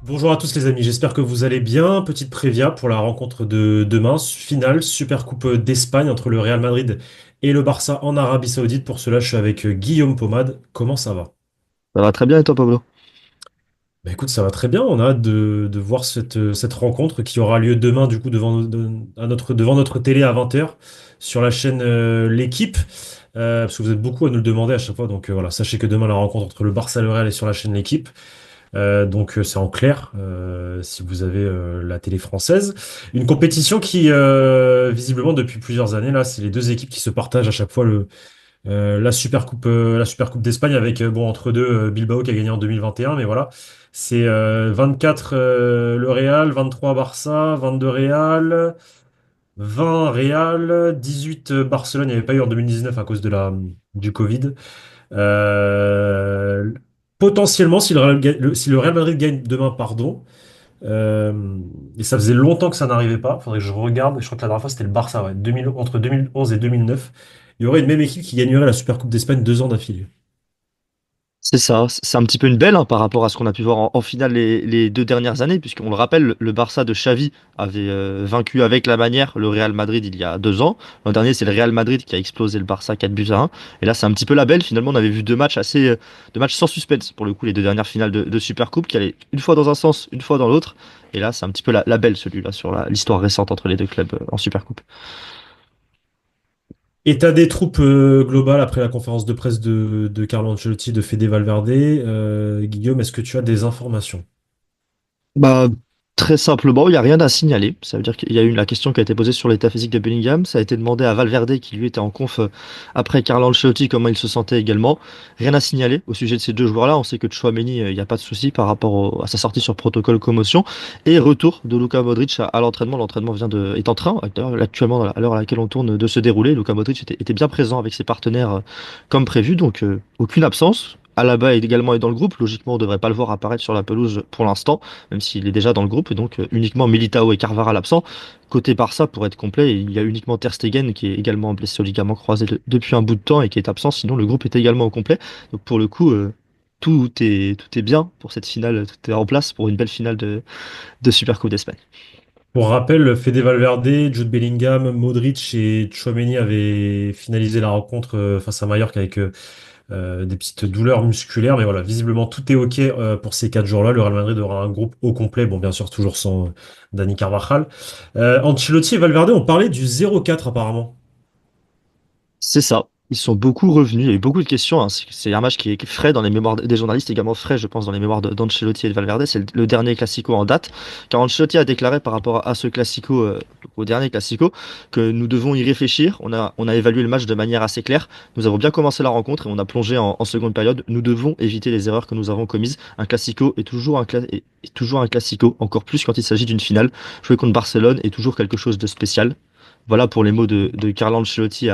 Bonjour à tous les amis, j'espère que vous allez bien. Petite prévia pour la rencontre de demain, finale, Super Coupe d'Espagne entre le Real Madrid et le Barça en Arabie Saoudite. Pour cela, je suis avec Guillaume Pomade. Comment ça va? Ça va très bien et toi, Pablo? Bah écoute, ça va très bien. On a hâte de voir cette rencontre qui aura lieu demain, du coup, devant notre télé à 20h sur la chaîne L'Équipe. Parce que vous êtes beaucoup à nous le demander à chaque fois. Donc voilà, sachez que demain, la rencontre entre le Barça et le Real est sur la chaîne L'Équipe. Donc c'est en clair si vous avez la télé française. Une compétition qui visiblement depuis plusieurs années là, c'est les deux équipes qui se partagent à chaque fois la Super Coupe d'Espagne avec bon entre deux Bilbao qui a gagné en 2021, mais voilà. C'est 24 le Real, 23 Barça, 22 Real, 20 Real, 18 Barcelone. Il n'y avait pas eu en 2019 à cause de du Covid. Euh, Potentiellement, si le Real Madrid gagne demain, pardon, et ça faisait longtemps que ça n'arrivait pas, faudrait que je regarde, je crois que la dernière fois c'était le Barça, ouais, entre 2011 et 2009, il y aurait une même équipe qui gagnerait la Super Coupe d'Espagne 2 ans d'affilée. C'est ça, c'est un petit peu une belle par rapport à ce qu'on a pu voir en finale les 2 dernières années, puisqu'on le rappelle, le Barça de Xavi avait vaincu avec la manière le Real Madrid il y a 2 ans. L'an dernier, c'est le Real Madrid qui a explosé le Barça 4-1. Et là, c'est un petit peu la belle. Finalement, on avait vu deux matchs sans suspense, pour le coup, les 2 dernières finales de Supercoupe, qui allaient une fois dans un sens, une fois dans l'autre. Et là, c'est un petit peu la belle, celui-là, sur l'histoire récente entre les deux clubs en Supercoupe. État des troupes global après la conférence de presse de Carlo Ancelotti, de Fede Valverde. Guillaume, est-ce que tu as des informations? Bah, très simplement, il n'y a rien à signaler. Ça veut dire qu'il y a eu la question qui a été posée sur l'état physique de Bellingham. Ça a été demandé à Valverde, qui lui était en conf après Carlo Ancelotti, comment il se sentait également. Rien à signaler au sujet de ces deux joueurs-là. On sait que Tchouaméni, il n'y a pas de souci par rapport à sa sortie sur protocole commotion. Et retour de Luka Modric à l'entraînement. L'entraînement est en train, d'ailleurs, actuellement, à l'heure à laquelle on tourne, de se dérouler. Luka Modric était bien présent avec ses partenaires comme prévu. Donc, aucune absence. Alaba est également dans le groupe. Logiquement, on ne devrait pas le voir apparaître sur la pelouse pour l'instant, même s'il est déjà dans le groupe, et donc uniquement Militao et Carvajal absents. Côté Barça, pour être complet, il y a uniquement Ter Stegen qui est également blessé au ligament croisé depuis un bout de temps et qui est absent, sinon le groupe est également au complet. Donc pour le coup, tout est bien pour cette finale, tout est en place pour une belle finale de Supercoupe d'Espagne. Pour rappel, Fede Valverde, Jude Bellingham, Modric et Tchouaméni avaient finalisé la rencontre face à Mallorca avec des petites douleurs musculaires, mais voilà, visiblement tout est OK pour ces 4 jours-là. Le Real Madrid aura un groupe au complet, bon, bien sûr, toujours sans Dani Carvajal. Ancelotti et Valverde ont parlé du 0-4 apparemment. C'est ça. Ils sont beaucoup revenus. Il y a eu beaucoup de questions, hein. C'est un match qui est frais dans les mémoires des journalistes, également frais, je pense, dans les mémoires d'Ancelotti et de Valverde. C'est le dernier Classico en date. Car Ancelotti a déclaré par rapport à ce Classico, au dernier Classico, que nous devons y réfléchir. On a évalué le match de manière assez claire. Nous avons bien commencé la rencontre et on a plongé en seconde période. Nous devons éviter les erreurs que nous avons commises. Un Classico est toujours un Classico, encore plus quand il s'agit d'une finale. Jouer contre Barcelone est toujours quelque chose de spécial. Voilà pour les mots de Carlo Ancelotti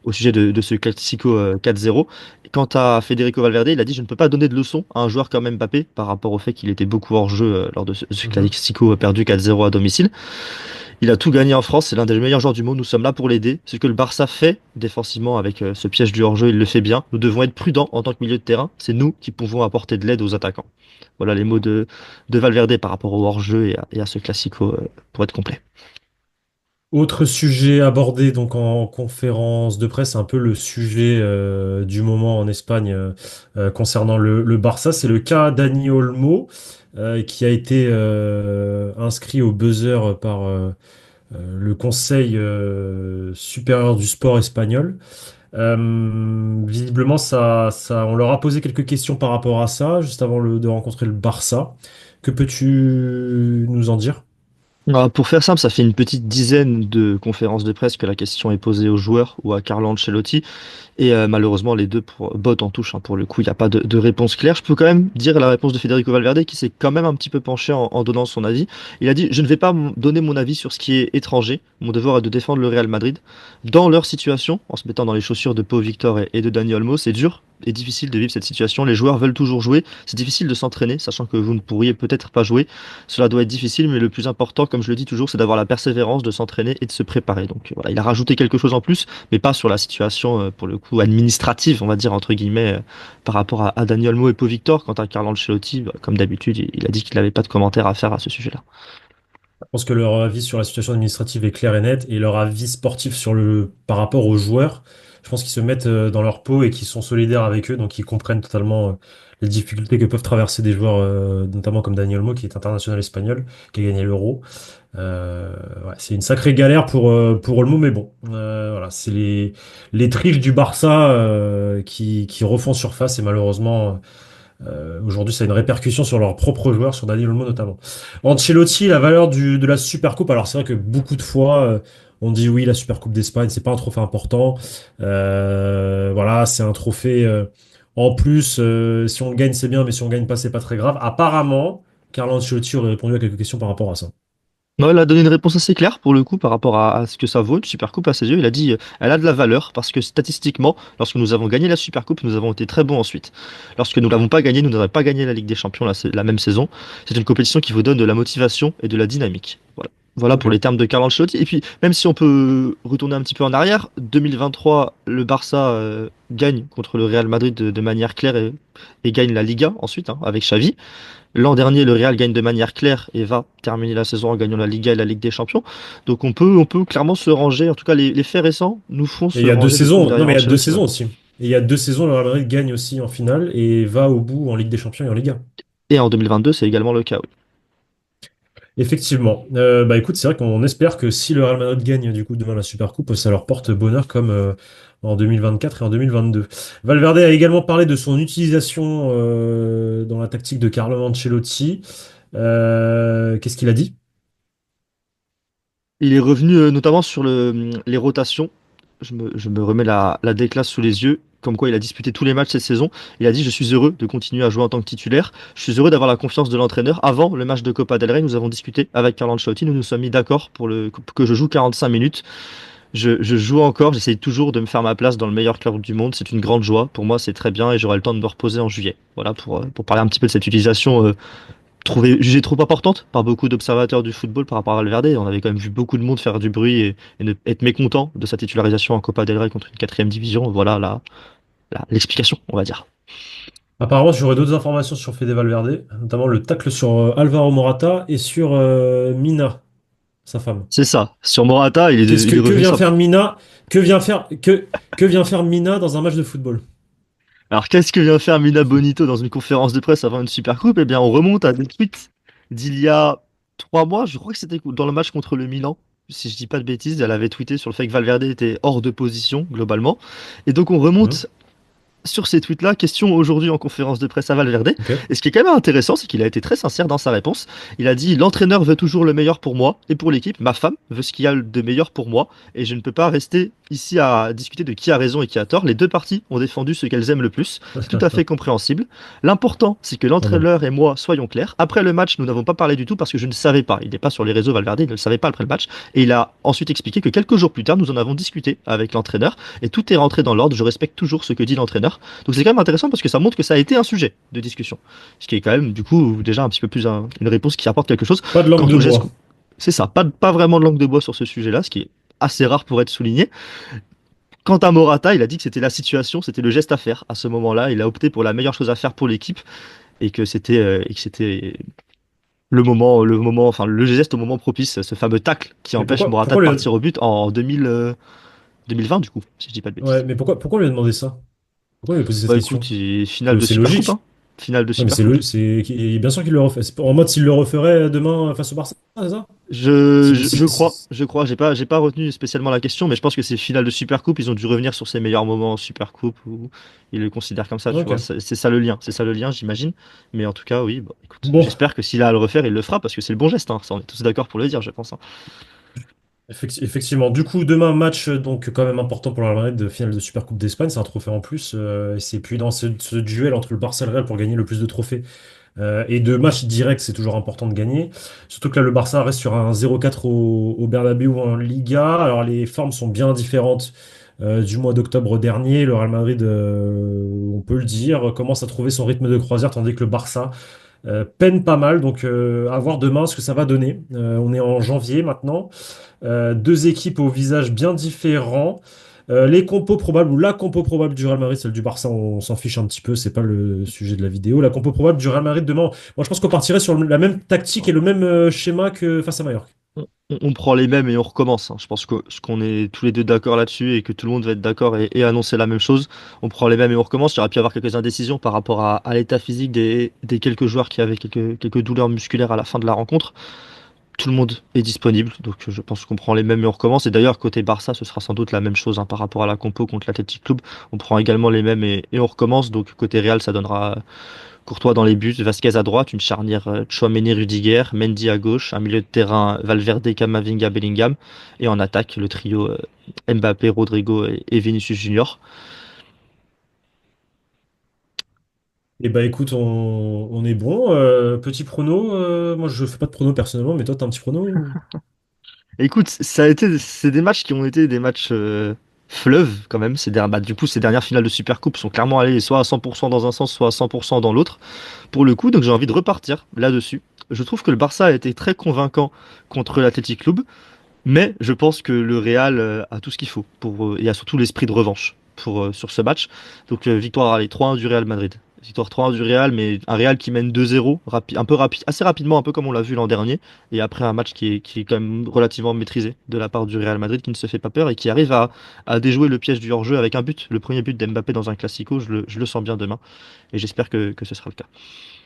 au sujet de ce Classico 4-0. Quant à Federico Valverde, il a dit: je ne peux pas donner de leçons à un joueur comme Mbappé par rapport au fait qu'il était beaucoup hors jeu lors de ce Mhm. Classico perdu 4-0 à domicile. Il a tout gagné en France, c'est l'un des meilleurs joueurs du monde, nous sommes là pour l'aider. Ce que le Barça fait défensivement avec ce piège du hors-jeu, il le fait bien. Nous devons être prudents en tant que milieu de terrain, c'est nous qui pouvons apporter de l'aide aux attaquants. Voilà les mots de Valverde par rapport au hors-jeu et à ce Classico pour être complet. Autre sujet abordé donc en conférence de presse, un peu le sujet du moment en Espagne concernant le Barça, c'est le cas Dani Olmo qui a été inscrit au buzzer par le Conseil supérieur du sport espagnol. Visiblement, on leur a posé quelques questions par rapport à ça juste avant de rencontrer le Barça. Que peux-tu nous en dire? Pour faire simple, ça fait une petite dizaine de conférences de presse que la question est posée aux joueurs ou à Carlo Ancelotti. Et malheureusement, les deux bottent en touche, hein. Pour le coup, il n'y a pas de réponse claire. Je peux quand même dire la réponse de Federico Valverde, qui s'est quand même un petit peu penché en donnant son avis. Il a dit: je ne vais pas donner mon avis sur ce qui est étranger. Mon devoir est de défendre le Real Madrid. Dans leur situation, en se mettant dans les chaussures de Pau Victor et de Dani Olmo, c'est dur. est difficile de vivre cette situation. Les joueurs veulent toujours jouer. C'est difficile de s'entraîner, sachant que vous ne pourriez peut-être pas jouer. Cela doit être difficile, mais le plus important, comme je le dis toujours, c'est d'avoir la persévérance, de s'entraîner et de se préparer. Donc voilà, il a rajouté quelque chose en plus, mais pas sur la situation, pour le coup, administrative, on va dire, entre guillemets, par rapport à Daniel Mo et Pau Victor. Quant à Carlo Ancelotti, bah, comme d'habitude, il a dit qu'il n'avait pas de commentaires à faire à ce sujet-là. Je pense que leur avis sur la situation administrative est clair et net, et leur avis sportif par rapport aux joueurs, je pense qu'ils se mettent dans leur peau et qu'ils sont solidaires avec eux, donc ils comprennent totalement les difficultés que peuvent traverser des joueurs, notamment comme Daniel Olmo, qui est international espagnol, qui a gagné l'Euro. Ouais, c'est une sacrée galère pour Olmo, mais bon, voilà, c'est les triches du Barça qui refont surface, et malheureusement. Aujourd'hui, ça a une répercussion sur leurs propres joueurs, sur Dani Olmo notamment. Ancelotti, la valeur de la Supercoupe. Alors c'est vrai que beaucoup de fois, on dit oui, la Supercoupe d'Espagne, c'est pas un trophée important. Voilà, c'est un trophée. En plus, si on le gagne, c'est bien, mais si on gagne pas, c'est pas très grave. Apparemment, Carlo Ancelotti aurait répondu à quelques questions par rapport à ça. Non, il a donné une réponse assez claire pour le coup par rapport à ce que ça vaut, une Supercoupe à ses yeux. Il a dit elle a de la valeur parce que statistiquement, lorsque nous avons gagné la Supercoupe, nous avons été très bons ensuite. Lorsque nous l'avons pas gagné, nous n'avons pas gagné la Ligue des Champions la même saison. C'est une compétition qui vous donne de la motivation et de la dynamique. Voilà. Voilà pour les Ok. termes de Carlo Ancelotti. Et puis, même si on peut retourner un petit peu en arrière, 2023, le Barça gagne contre le Real Madrid de manière claire et gagne la Liga ensuite, hein, avec Xavi. L'an dernier, le Real gagne de manière claire et va terminer la saison en gagnant la Liga et la Ligue des Champions. Donc on peut clairement se ranger, en tout cas les faits récents nous font Et se il y a deux ranger du coup saisons. Non, derrière mais il y a deux Ancelotti. Ouais. saisons aussi. Et il y a deux saisons, le Real Madrid gagne aussi en finale et va au bout en Ligue des Champions et en Liga. Et en 2022, c'est également le cas, oui. Effectivement. Bah écoute, c'est vrai qu'on espère que si le Real Madrid gagne du coup demain la Supercoupe, ça leur porte bonheur comme en 2024 et en 2022. Valverde a également parlé de son utilisation dans la tactique de Carlo Ancelotti. Qu'est-ce qu'il a dit? Il est revenu notamment sur les rotations. Je me remets la déclasse sous les yeux, comme quoi il a disputé tous les matchs cette saison. Il a dit: je suis heureux de continuer à jouer en tant que titulaire. Je suis heureux d'avoir la confiance de l'entraîneur. Avant le match de Copa del Rey, nous avons discuté avec Carlo Ancelotti. Nous nous sommes mis d'accord pour que je joue 45 minutes. Je joue encore, j'essaye toujours de me faire ma place dans le meilleur club du monde. C'est une grande joie. Pour moi, c'est très bien et j'aurai le temps de me reposer en juillet. Voilà pour parler un petit peu de cette utilisation jugée trop importante par beaucoup d'observateurs du football par rapport à Valverde. On avait quand même vu beaucoup de monde faire du bruit et être mécontent de sa titularisation en Copa del Rey contre une quatrième division. Voilà l'explication, on va dire. Apparemment, j'aurais d'autres informations sur Fede Valverde, notamment le tacle sur Alvaro Morata et sur Mina, sa femme. C'est ça. Sur Morata, Qu'est-ce il est que revenu vient sur. faire Mina? Que vient faire Mina dans un match de football? Alors, qu'est-ce que vient faire Mina Bonito dans une conférence de presse avant une super coupe? Eh bien, on remonte à des tweets d'il y a 3 mois. Je crois que c'était dans le match contre le Milan. Si je dis pas de bêtises, elle avait tweeté sur le fait que Valverde était hors de position, globalement. Et donc, on Mhm. remonte sur ces tweets-là, question aujourd'hui en conférence de presse à Valverde. Ok. Et ce qui est quand même intéressant, c'est qu'il a été très sincère dans sa réponse. Il a dit: l'entraîneur veut toujours le meilleur pour moi et pour l'équipe. Ma femme veut ce qu'il y a de meilleur pour moi. Et je ne peux pas rester ici à discuter de qui a raison et qui a tort. Les deux parties ont défendu ce qu'elles aiment le plus. C'est tout à fait compréhensible. L'important, c'est que Pas mal. l'entraîneur et moi soyons clairs. Après le match, nous n'avons pas parlé du tout parce que je ne savais pas. Il n'est pas sur les réseaux Valverde, il ne le savait pas après le match. Et il a ensuite expliqué que quelques jours plus tard, nous en avons discuté avec l'entraîneur et tout est rentré dans l'ordre. Je respecte toujours ce que dit l'entraîneur. Donc c'est quand même intéressant parce que ça montre que ça a été un sujet de discussion. Ce qui est quand même du coup déjà un petit peu plus une réponse qui apporte quelque chose. Pas de Quant langue de au geste, bois. c'est ça, pas vraiment de langue de bois sur ce sujet-là, ce qui est assez rare pour être souligné. Quant à Morata, il a dit que c'était la situation, c'était le geste à faire à ce moment-là. Il a opté pour la meilleure chose à faire pour l'équipe et que c'était enfin le geste au moment propice, ce fameux tacle qui Mais empêche Morata pourquoi de lui partir au but en 2020 du coup, si je dis pas de ouais, bêtises. mais pourquoi lui a demandé ça? Pourquoi il lui a posé cette Bah écoute, question? c'est finale de C'est Super Coupe, hein. logique. Finale de Ouais, mais Super Coupe. bien sûr qu'il le refait. En mode s'il le referait demain face au Barça, c'est ça? Je, Si- je, si- je crois, si- je crois, j'ai pas retenu spécialement la question, mais je pense que c'est finale de Super Coupe. Ils ont dû revenir sur ses meilleurs moments en Super Coupe ou ils le considèrent comme ça, tu vois. Ok. C'est ça le lien, j'imagine. Mais en tout cas, oui, bon, écoute, Bon, j'espère que s'il a à le refaire, il le fera parce que c'est le bon geste, hein. Ça, on est tous d'accord pour le dire, je pense, hein. effectivement. Du coup, demain, match donc quand même important pour le Real Madrid de finale de Supercoupe d'Espagne. C'est un trophée en plus. Et c'est puis dans ce duel entre le Barça et le Real pour gagner le plus de trophées. Et de matchs directs, c'est toujours important de gagner. Surtout que là, le Barça reste sur un 0-4 au Bernabéu en Liga. Alors, les formes sont bien différentes du mois d'octobre dernier. Le Real Madrid, on peut le dire, commence à trouver son rythme de croisière, tandis que le Barça peine pas mal. Donc, à voir demain ce que ça va donner. On est en janvier maintenant. Deux équipes au visage bien différents. Les compos probables ou la compo probable du Real Madrid, celle du Barça, on s'en fiche un petit peu, c'est pas le sujet de la vidéo. La compo probable du Real Madrid demain, moi je pense qu'on partirait sur la même tactique et le même schéma que face à Mallorca. On prend les mêmes et on recommence, hein. Je pense que ce qu'on est tous les deux d'accord là-dessus et que tout le monde va être d'accord et annoncer la même chose. On prend les mêmes et on recommence. Il y aurait pu y avoir quelques indécisions par rapport à l'état physique des quelques joueurs qui avaient quelques douleurs musculaires à la fin de la rencontre. Tout le monde est disponible, donc je pense qu'on prend les mêmes et on recommence. Et d'ailleurs, côté Barça, ce sera sans doute la même chose, hein, par rapport à la compo contre l'Athletic Club. On prend également les mêmes et on recommence. Donc côté Real, ça donnera Courtois dans les buts, Vasquez à droite, une charnière Tchouaméni-Rudiger, Mendy à gauche, un milieu de terrain Valverde, Camavinga, Bellingham, et en attaque le trio Mbappé, Rodrigo et Vinicius Junior. Et bah écoute, on est bon. Petit prono, moi je fais pas de prono personnellement, mais toi t'as un petit prono? Écoute, c'est des matchs qui ont été des matchs fleuves quand même. Du coup, ces dernières finales de Supercoupe sont clairement allées soit à 100% dans un sens, soit à 100% dans l'autre. Pour le coup, donc j'ai envie de repartir là-dessus. Je trouve que le Barça a été très convaincant contre l'Athletic Club. Mais je pense que le Real a tout ce qu'il faut et a surtout l'esprit de revanche sur ce match. Donc victoire, allez, 3-1 du Real Madrid. Victoire 3-1 du Real, mais un Real qui mène 2-0 un peu rapide, assez rapidement, un peu comme on l'a vu l'an dernier. Et après un match qui est quand même relativement maîtrisé de la part du Real Madrid, qui ne se fait pas peur et qui arrive à déjouer le piège du hors-jeu avec un but. Le premier but d'Mbappé dans un Classico, je le sens bien demain. Et j'espère que ce sera le cas.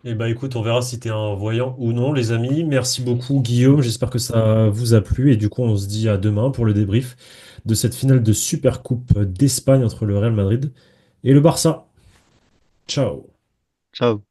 Et bah écoute, on verra si t'es un voyant ou non, les amis. Merci beaucoup, Guillaume. J'espère que ça vous a plu. Et du coup, on se dit à demain pour le débrief de cette finale de Super Coupe d'Espagne entre le Real Madrid et le Barça. Ciao. Ciao.